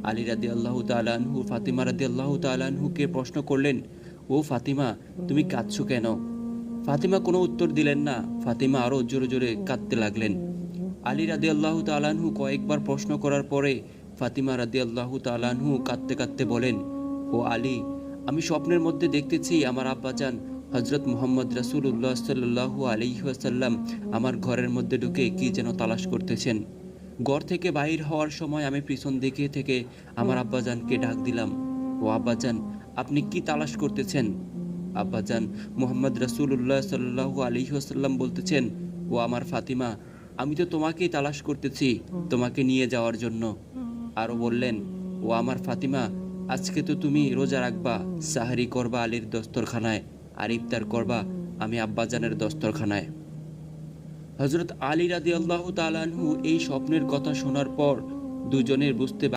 আলী রাদিয়াল্লাহু তাআলা আনহু ফাতিমা রাদিয়াল্লাহু তাআলা আনহুকে প্রশ্ন করলেন, ও ফাতিমা, তুমি কাঁদছো কেন? ফাতিমা কোনো উত্তর দিলেন না। ফাতিমা আরো জোরে জোরে কাঁদতে লাগলেন। আলী রাদিয়াল্লাহু তাআলা আনহু কয়েকবার প্রশ্ন করার পরে ফাতিমা রাদিয়াল্লাহু তাআলা আনহু কাঁদতে কাঁদতে বলেন, ও আলী, আমি স্বপ্নের মধ্যে দেখতেছি আমার আব্বাজান হযরত মুহাম্মদ রাসূলুল্লাহ সাল্লাল্লাহু আলাইহি ওয়াসাল্লাম আমার ঘরের মধ্যে ঢুকে কি যেন তালাশ করতেছেন। ঘর থেকে বাইর হওয়ার সময় আমি পিছন দিকে থেকে আমার আব্বাজানকে ডাক দিলাম, ও আব্বাজান, আপনি কি তালাশ করতেছেন? আব্বাজান মুহাম্মদ রাসূলুল্লাহ সাল্লাল্লাহু আলাইহি ওয়াসাল্লাম বলতেছেন, ও আমার ফাতিমা, আমি তো তোমাকেই তালাশ করতেছি, তোমাকে নিয়ে যাওয়ার জন্য। আরও বললেন, ও আমার ফাতিমা, আজকে তো তুমি রোজা রাখবা, সাহরি করবা আলীর দস্তরখানায়, আর ইফতার করবা আমি আব্বাজানের দস্তরখানায়। হযরত আলী রাদিয়াল্লাহু তাআলা আনহু এই স্বপ্নের কথা শোনার পর দুজনের বুঝতে